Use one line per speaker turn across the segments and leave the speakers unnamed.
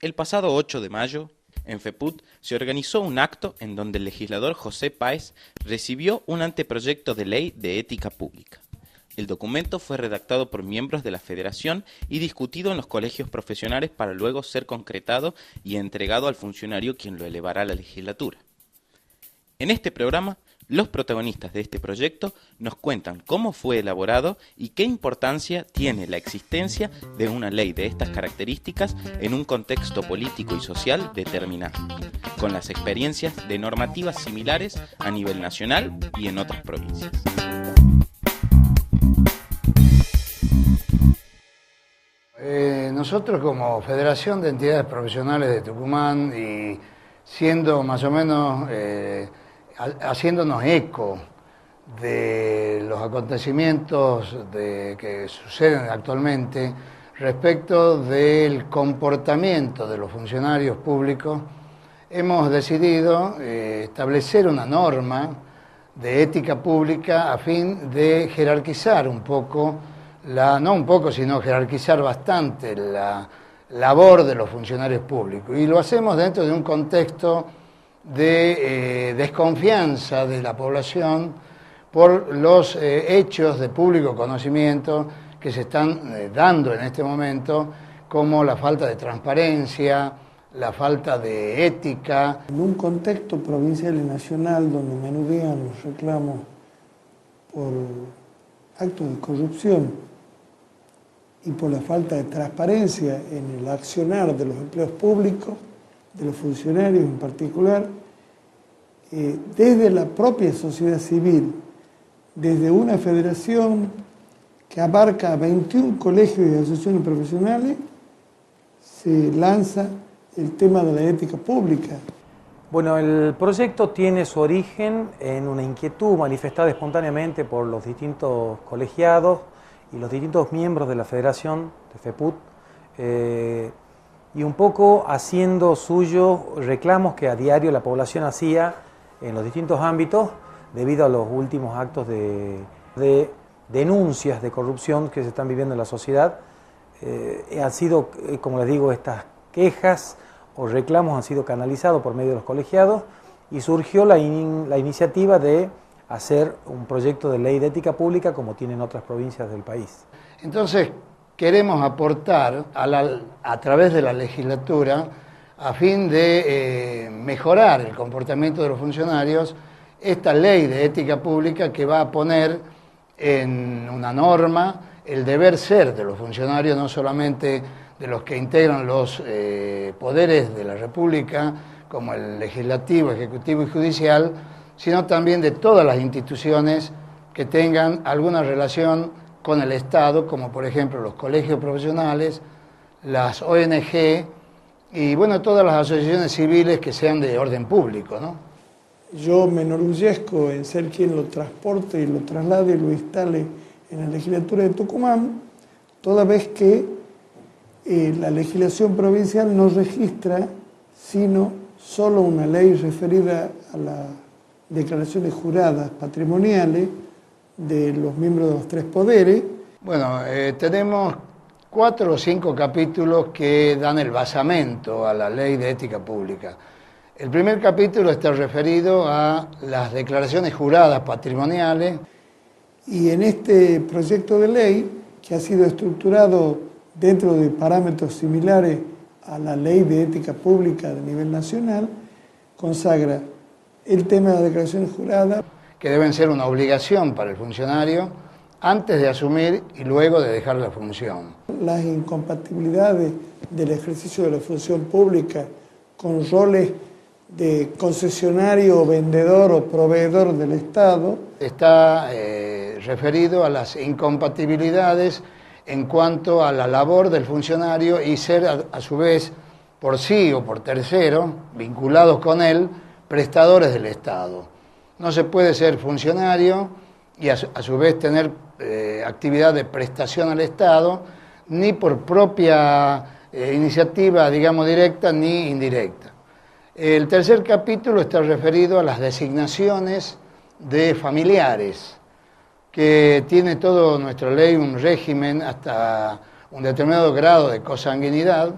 El pasado 8 de mayo, en FEPUT, se organizó un acto en donde el legislador José Páez recibió un anteproyecto de ley de ética pública. El documento fue redactado por miembros de la Federación y discutido en los colegios profesionales para luego ser concretado y entregado al funcionario quien lo elevará a la legislatura. En este programa, los protagonistas de este proyecto nos cuentan cómo fue elaborado y qué importancia tiene la existencia de una ley de estas características en un contexto político y social determinado, con las experiencias de normativas similares a nivel nacional y en otras provincias.
Nosotros como Federación de Entidades Profesionales de Tucumán y siendo más o menos haciéndonos eco de los acontecimientos que suceden actualmente respecto del comportamiento de los funcionarios públicos, hemos decidido establecer una norma de ética pública a fin de jerarquizar un poco, no un poco, sino jerarquizar bastante la labor de los funcionarios públicos. Y lo hacemos dentro de un contexto de desconfianza de la población por los hechos de público conocimiento que se están dando en este momento, como la falta de transparencia, la falta de ética.
En un contexto provincial y nacional donde menudean los reclamos por actos de corrupción y por la falta de transparencia en el accionar de los empleos públicos, de los funcionarios en particular, desde la propia sociedad civil, desde una federación que abarca 21 colegios y asociaciones profesionales, se lanza el tema de la ética pública.
Bueno, el proyecto tiene su origen en una inquietud manifestada espontáneamente por los distintos colegiados y los distintos miembros de la Federación de FEPUT, y un poco haciendo suyo reclamos que a diario la población hacía en los distintos ámbitos debido a los últimos actos de denuncias de corrupción que se están viviendo en la sociedad. Han sido, como les digo, estas quejas o reclamos han sido canalizados por medio de los colegiados y surgió la iniciativa de hacer un proyecto de ley de ética pública como tienen otras provincias del país.
Entonces, queremos aportar a través de la legislatura, a fin de mejorar el comportamiento de los funcionarios, esta ley de ética pública que va a poner en una norma el deber ser de los funcionarios, no solamente de los que integran los poderes de la República, como el legislativo, ejecutivo y judicial, sino también de todas las instituciones que tengan alguna relación con el Estado, como por ejemplo los colegios profesionales, las ONG y bueno, todas las asociaciones civiles que sean de orden público, ¿no?
Yo me enorgullezco en ser quien lo transporte y lo traslade y lo instale en la legislatura de Tucumán, toda vez que la legislación provincial no registra sino solo una ley referida a las declaraciones juradas patrimoniales de los miembros de los tres poderes.
Bueno, tenemos 4 o 5 capítulos que dan el basamento a la ley de ética pública. El primer capítulo está referido a las declaraciones juradas patrimoniales.
Y en este proyecto de ley, que ha sido estructurado dentro de parámetros similares a la ley de ética pública de nivel nacional, consagra el tema de las declaraciones juradas,
que deben ser una obligación para el funcionario antes de asumir y luego de dejar la función.
Las incompatibilidades del ejercicio de la función pública con roles de concesionario, vendedor o proveedor del Estado.
Está referido a las incompatibilidades en cuanto a la labor del funcionario y ser a su vez, por sí o por tercero, vinculados con él, prestadores del Estado. No se puede ser funcionario y a su vez tener actividad de prestación al Estado, ni por propia iniciativa, digamos, directa ni indirecta. El tercer capítulo está referido a las designaciones de familiares, que tiene toda nuestra ley un régimen hasta un determinado grado de consanguinidad.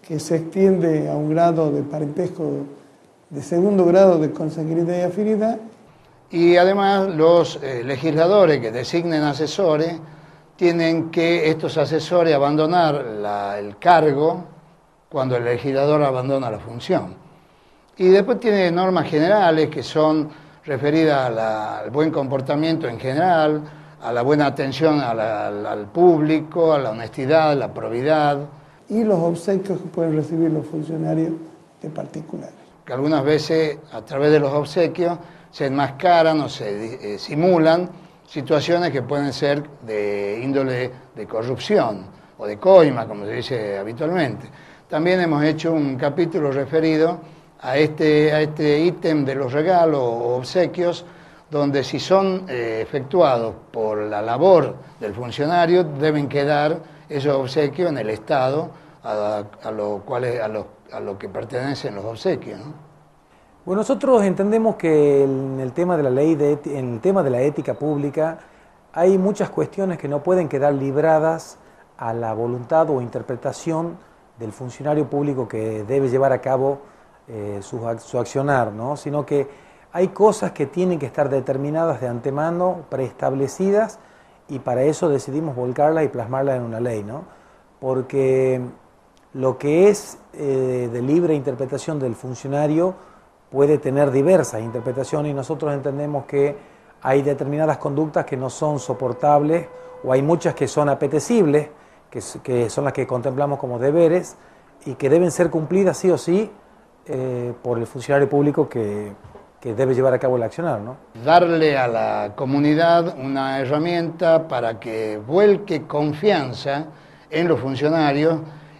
que se extiende a un grado de parentesco de segundo grado de consanguinidad y afinidad.
Y además los legisladores que designen asesores tienen que estos asesores abandonar el cargo cuando el legislador abandona la función. Y después tiene normas generales que son referidas al buen comportamiento en general, a la buena atención al público, a la honestidad, a la probidad.
Y los obsequios que pueden recibir los funcionarios de particulares.
Que algunas veces a través de los obsequios se enmascaran o se simulan situaciones que pueden ser de índole de corrupción o de coima, como se dice habitualmente. También hemos hecho un capítulo referido a este ítem de los regalos o obsequios, donde si son efectuados por la labor del funcionario, deben quedar esos obsequios en el Estado a lo que pertenecen los obsequios, ¿no?
Bueno, nosotros entendemos que en el tema de la ley, en el tema de la ética pública, hay muchas cuestiones que no pueden quedar libradas a la voluntad o interpretación del funcionario público que debe llevar a cabo su accionar, ¿no? Sino que hay cosas que tienen que estar determinadas de antemano, preestablecidas, y para eso decidimos volcarlas y plasmarlas en una ley, ¿no? Porque lo que es de libre interpretación del funcionario puede tener diversas interpretaciones, y nosotros entendemos que hay determinadas conductas que no son soportables, o hay muchas que son apetecibles, que son las que contemplamos como deberes y que deben ser cumplidas sí o sí por el funcionario público que debe llevar a cabo el accionar, ¿no?
Darle a la comunidad una herramienta para que vuelque confianza en los funcionarios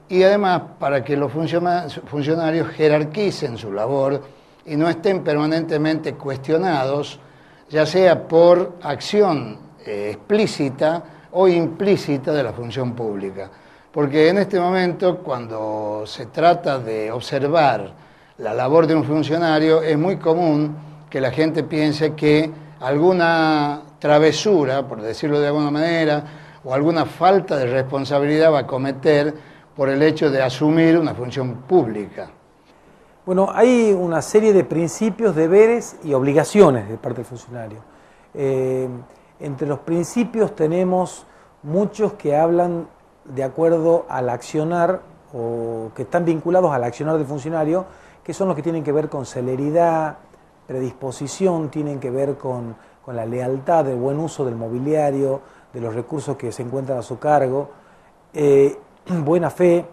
y además para que los funcionarios jerarquicen su labor y no estén permanentemente cuestionados, ya sea por acción explícita o implícita de la función pública. Porque en este momento, cuando se trata de observar la labor de un funcionario, es muy común que la gente piense que alguna travesura, por decirlo de alguna manera, o alguna falta de responsabilidad va a cometer por el hecho de asumir una función pública.
Bueno, hay una serie de principios, deberes y obligaciones de parte del funcionario. Entre los principios tenemos muchos que hablan de acuerdo al accionar o que están vinculados al accionar del funcionario, que son los que tienen que ver con celeridad, predisposición, tienen que ver con la lealtad, el buen uso del mobiliario, de los recursos que se encuentran a su cargo, buena fe,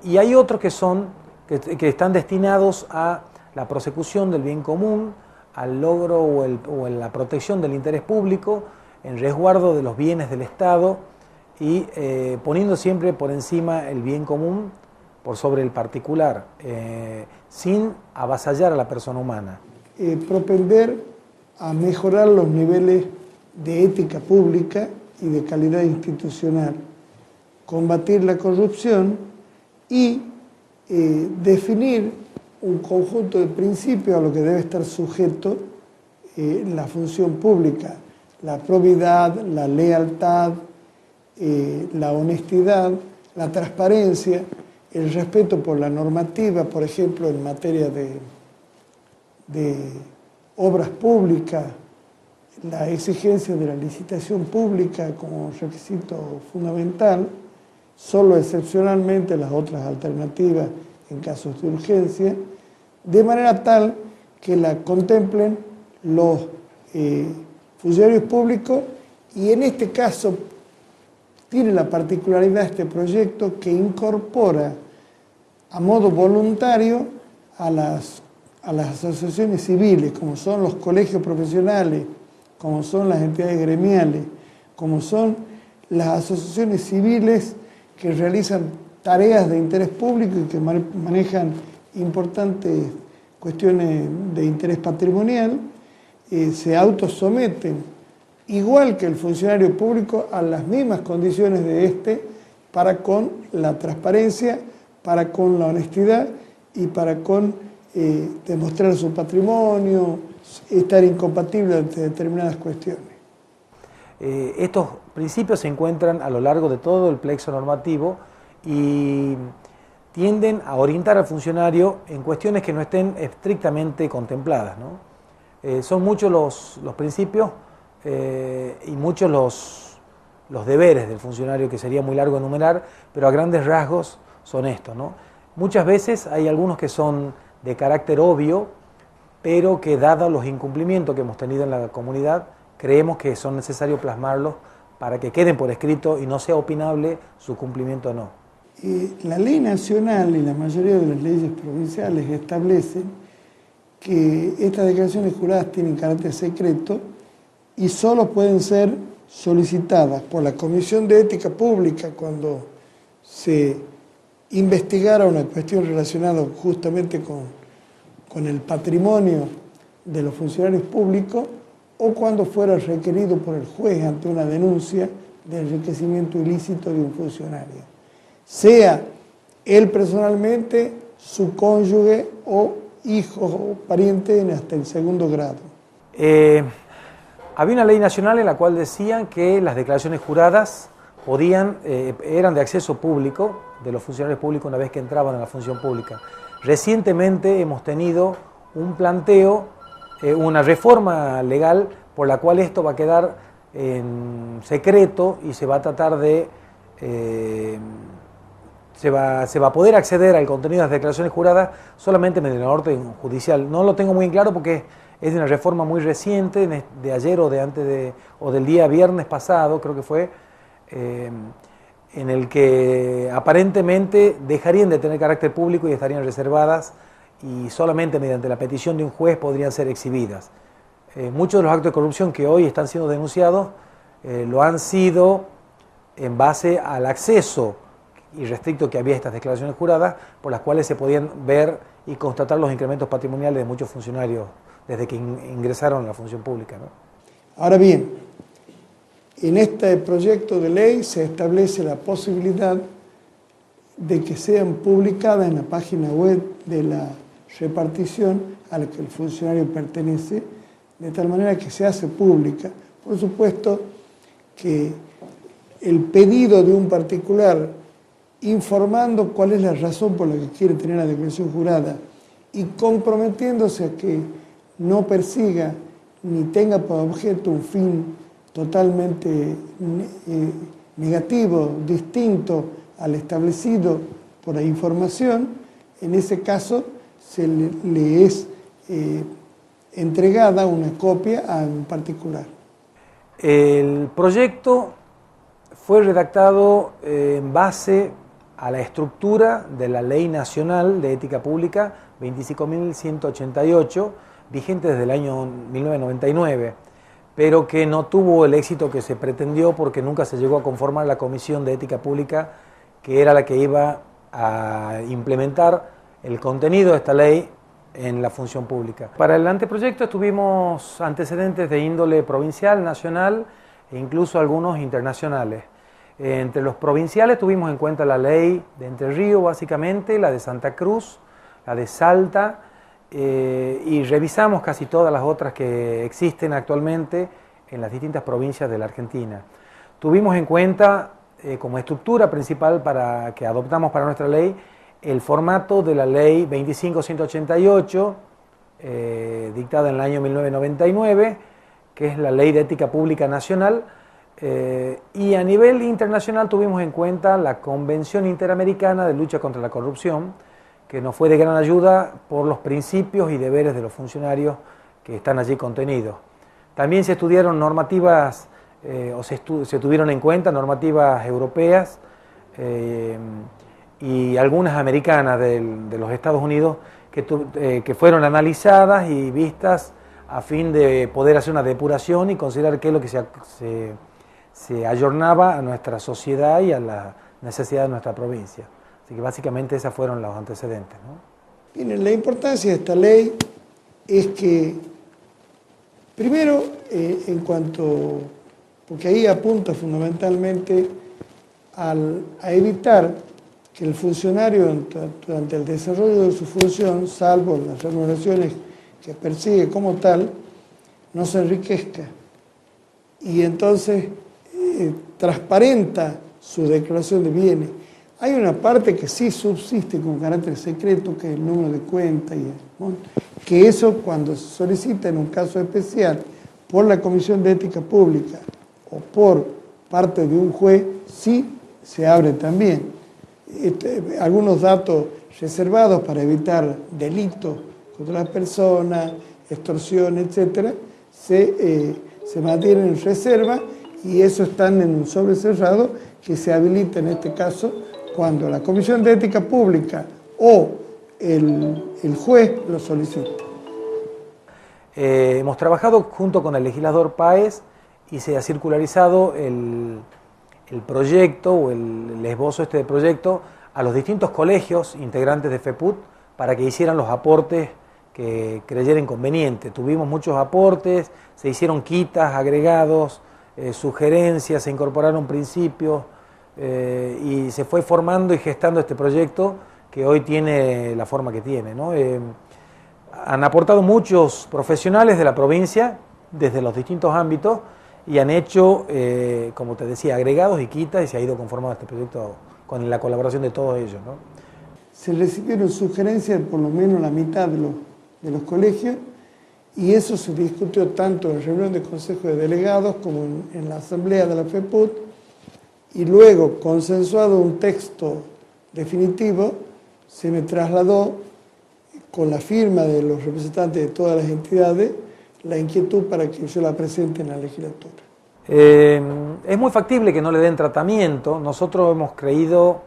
y hay otros que están destinados a la prosecución del bien común, al logro o en la protección del interés público, en resguardo de los bienes del Estado y poniendo siempre por encima el bien común por sobre el particular, sin avasallar a la persona humana.
Propender a mejorar los niveles de ética pública y de calidad institucional, combatir la corrupción y definir un conjunto de principios a lo que debe estar sujeto la función pública, la probidad, la lealtad, la honestidad, la transparencia, el respeto por la normativa, por ejemplo, en materia de obras públicas, la exigencia de la licitación pública como requisito fundamental, solo excepcionalmente las otras alternativas en casos de urgencia, de manera tal que la contemplen los funcionarios públicos, y en este caso tiene la particularidad este proyecto que incorpora a modo voluntario a las asociaciones civiles, como son los colegios profesionales, como son las entidades gremiales, como son las asociaciones civiles que realizan tareas de interés público y que manejan importantes cuestiones de interés patrimonial, se autosometen, igual que el funcionario público, a las mismas condiciones de este para con la transparencia, para con la honestidad y para con demostrar su patrimonio, estar incompatible ante determinadas cuestiones.
Estos principios se encuentran a lo largo de todo el plexo normativo y tienden a orientar al funcionario en cuestiones que no estén estrictamente contempladas, ¿no? Son muchos los principios y muchos los deberes del funcionario, que sería muy largo enumerar, pero a grandes rasgos son estos, ¿no? Muchas veces hay algunos que son de carácter obvio, pero que dados los incumplimientos que hemos tenido en la comunidad, creemos que son necesarios plasmarlos para que queden por escrito y no sea opinable su cumplimiento o no.
La ley nacional y la mayoría de las leyes provinciales establecen que estas declaraciones juradas tienen carácter secreto y solo pueden ser solicitadas por la Comisión de Ética Pública cuando se investigara una cuestión relacionada justamente con el patrimonio de los funcionarios públicos o cuando fuera requerido por el juez ante una denuncia de enriquecimiento ilícito de un funcionario, sea él personalmente, su cónyuge o hijos o parientes hasta el segundo grado.
Había una ley nacional en la cual decían que las declaraciones juradas eran de acceso público de los funcionarios públicos una vez que entraban a la función pública. Recientemente hemos tenido un planteo, una reforma legal por la cual esto va a quedar en secreto y se va a tratar de... Se va a poder acceder al contenido de las declaraciones juradas solamente mediante la orden judicial. No lo tengo muy en claro porque es de una reforma muy reciente, de ayer o del día viernes pasado, creo que fue, en el que aparentemente dejarían de tener carácter público y estarían reservadas y solamente mediante la petición de un juez podrían ser exhibidas. Muchos de los actos de corrupción que hoy están siendo denunciados lo han sido en base al acceso irrestricto que había a estas declaraciones juradas, por las cuales se podían ver y constatar los incrementos patrimoniales de muchos funcionarios desde que ingresaron a la función pública, ¿no?
Ahora bien, en este proyecto de ley se establece la posibilidad de que sean publicadas en la página web de la repartición a la que el funcionario pertenece, de tal manera que se hace pública. Por supuesto que el pedido de un particular informando cuál es la razón por la que quiere tener la declaración jurada y comprometiéndose a que no persiga ni tenga por objeto un fin totalmente negativo, distinto al establecido por la información, en ese caso se le es entregada una copia a un particular.
El proyecto fue redactado en base a la estructura de la Ley Nacional de Ética Pública 25.188, vigente desde el año 1999, pero que no tuvo el éxito que se pretendió porque nunca se llegó a conformar la Comisión de Ética Pública, que era la que iba a implementar el contenido de esta ley en la función pública. Para el anteproyecto tuvimos antecedentes de índole provincial, nacional e incluso algunos internacionales. Entre los provinciales tuvimos en cuenta la ley de Entre Ríos, básicamente, la de Santa Cruz, la de Salta, y revisamos casi todas las otras que existen actualmente en las distintas provincias de la Argentina. Tuvimos en cuenta como estructura principal que adoptamos para nuestra ley el formato de la ley 25.188, dictada en el año 1999, que es la Ley de Ética Pública Nacional, y a nivel internacional tuvimos en cuenta la Convención Interamericana de Lucha contra la Corrupción, que nos fue de gran ayuda por los principios y deberes de los funcionarios que están allí contenidos. También se estudiaron normativas, se tuvieron en cuenta normativas europeas y algunas americanas de los Estados Unidos que fueron analizadas y vistas a fin de poder hacer una depuración y considerar qué es lo que se ayornaba a nuestra sociedad y a la necesidad de nuestra provincia. Así que básicamente esos fueron los antecedentes, ¿no?
Miren, la importancia de esta ley es que, primero, porque ahí apunta fundamentalmente a evitar que el funcionario durante el desarrollo de su función, salvo las remuneraciones que persigue como tal, no se enriquezca. Y entonces transparenta su declaración de bienes. Hay una parte que sí subsiste con carácter secreto, que es el número de cuenta, que eso cuando se solicita en un caso especial por la Comisión de Ética Pública o por parte de un juez, sí se abre también. Algunos datos reservados para evitar delitos contra las personas, extorsión, etcétera, se mantienen en reserva y eso están en un sobre cerrado que se habilita en este caso cuando la Comisión de Ética Pública o el juez lo solicita.
Hemos trabajado junto con el legislador Páez y se ha circularizado el proyecto o el esbozo de proyecto a los distintos colegios integrantes de FEPUT para que hicieran los aportes que creyeran conveniente. Tuvimos muchos aportes, se hicieron quitas, agregados, sugerencias, se incorporaron principios y se fue formando y gestando este proyecto que hoy tiene la forma que tiene, ¿no? Han aportado muchos profesionales de la provincia desde los distintos ámbitos y han hecho, como te decía, agregados y quitas y se ha ido conformando este proyecto con la colaboración de todos ellos, ¿no?
Se recibieron sugerencias por lo menos la mitad de los colegios y eso se discutió tanto en reunión de consejo de delegados como en la asamblea de la FEPUT y luego, consensuado un texto definitivo, se me trasladó con la firma de los representantes de todas las entidades la inquietud para que yo la presente en la legislatura.
Es muy factible que no le den tratamiento. Nosotros hemos creído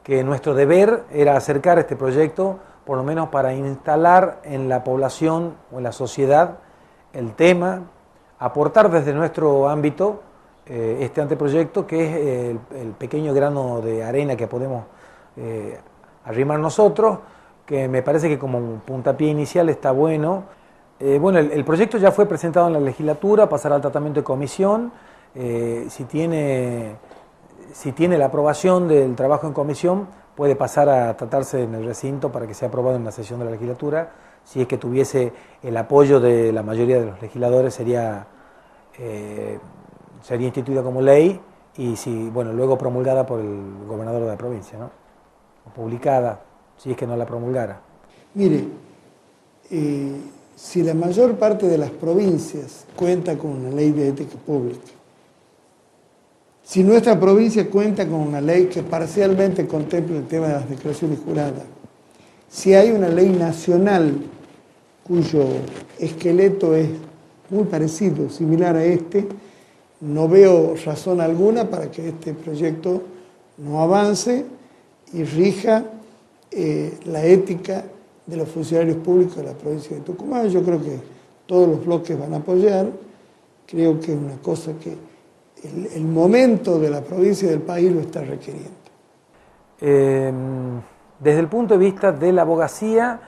que nuestro deber era acercar este proyecto, por lo menos para instalar en la población o en la sociedad el tema, aportar desde nuestro ámbito este anteproyecto, que es el pequeño grano de arena que podemos arrimar nosotros, que me parece que como un puntapié inicial está bueno. Bueno, el proyecto ya fue presentado en la legislatura, pasará al tratamiento de comisión. Si tiene la aprobación del trabajo en comisión, puede pasar a tratarse en el recinto para que sea aprobado en la sesión de la legislatura. Si es que tuviese el apoyo de la mayoría de los legisladores, sería instituida como ley y luego promulgada por el gobernador de la provincia, ¿no? O publicada, si es que no la promulgara.
Mire, si la mayor parte de las provincias cuenta con una ley de ética pública, si nuestra provincia cuenta con una ley que parcialmente contempla el tema de las declaraciones juradas, si hay una ley nacional cuyo esqueleto es muy parecido, similar a este, no veo razón alguna para que este proyecto no avance y rija la ética de los funcionarios públicos de la provincia de Tucumán. Yo creo que todos los bloques van a apoyar. Creo que es una cosa que el momento de la provincia y del país lo está requiriendo.
Desde el punto de vista de la abogacía,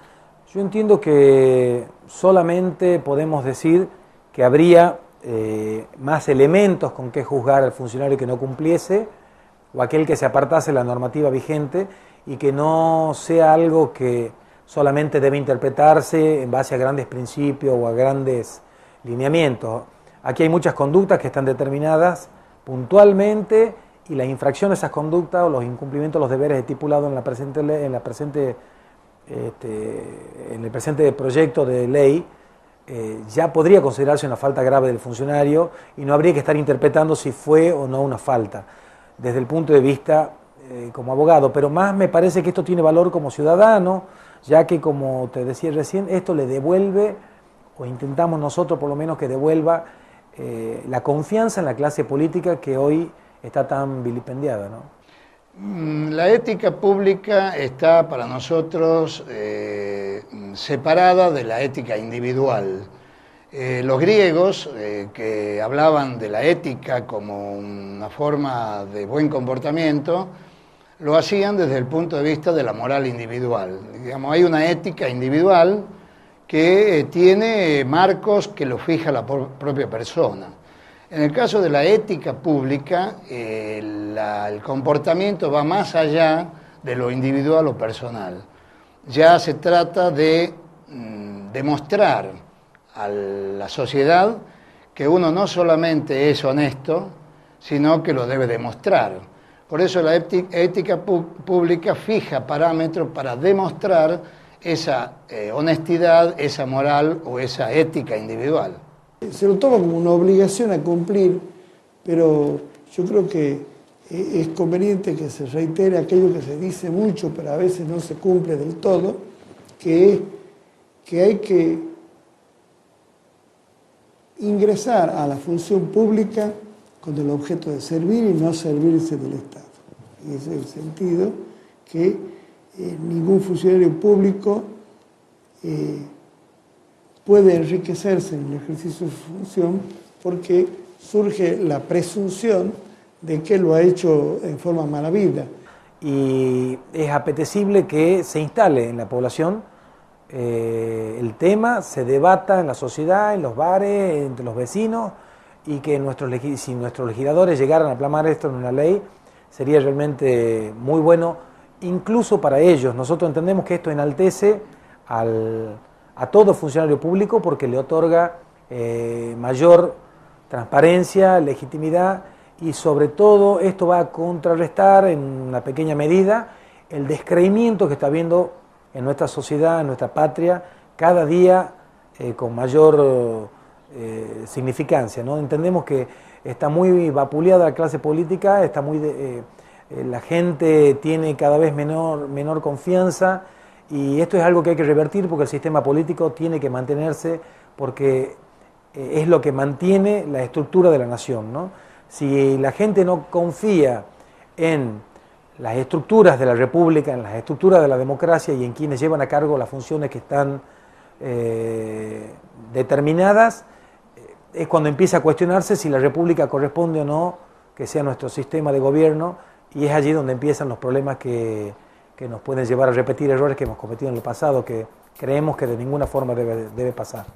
yo entiendo que solamente podemos decir que habría más elementos con que juzgar al funcionario que no cumpliese o aquel que se apartase de la normativa vigente y que no sea algo que solamente debe interpretarse en base a grandes principios o a grandes lineamientos. Aquí hay muchas conductas que están determinadas puntualmente y la infracción de esas conductas o los incumplimientos de los deberes estipulados en el presente proyecto de ley ya podría considerarse una falta grave del funcionario y no habría que estar interpretando si fue o no una falta desde el punto de vista como abogado, pero más me parece que esto tiene valor como ciudadano, ya que, como te decía recién, esto le devuelve, o intentamos nosotros por lo menos que devuelva la confianza en la clase política que hoy está tan vilipendiada, ¿no?
La ética pública está para nosotros separada de la ética individual. Los griegos, que hablaban de la ética como una forma de buen comportamiento, lo hacían desde el punto de vista de la moral individual. Digamos, hay una ética individual que tiene marcos que lo fija la propia persona. En el caso de la ética pública, el comportamiento va más allá de lo individual o personal. Ya se trata de demostrar a la sociedad que uno no solamente es honesto, sino que lo debe demostrar. Por eso la ética pública fija parámetros para demostrar esa honestidad, esa moral o esa ética individual.
Se lo toma como una obligación a cumplir, pero yo creo que es conveniente que se reitere aquello que se dice mucho, pero a veces no se cumple del todo, que es que hay que ingresar a la función pública con el objeto de servir y no servirse del Estado. Y ese es el sentido que ningún funcionario público puede enriquecerse en el ejercicio de su función porque surge la presunción de que lo ha hecho en forma malavida.
Y es apetecible que se instale en la población el tema, se debata en la sociedad, en los bares, entre los vecinos, y que si nuestros legisladores llegaran a plasmar esto en una ley, sería realmente muy bueno, incluso para ellos. Nosotros entendemos que esto enaltece a todo funcionario público porque le otorga mayor transparencia, legitimidad, y sobre todo esto va a contrarrestar en una pequeña medida el descreimiento que está habiendo en nuestra sociedad, en nuestra patria, cada día con mayor significancia, ¿no? Entendemos que está muy vapuleada la clase política, está la gente tiene cada vez menor confianza, y esto es algo que hay que revertir porque el sistema político tiene que mantenerse, porque es lo que mantiene la estructura de la nación, ¿no? Si la gente no confía en las estructuras de la república, en las estructuras de la democracia y en quienes llevan a cargo las funciones que están determinadas, es cuando empieza a cuestionarse si la república corresponde o no que sea nuestro sistema de gobierno, y es allí donde empiezan los problemas que nos pueden llevar a repetir errores que hemos cometido en el pasado, que creemos que de ninguna forma debe pasar.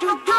Do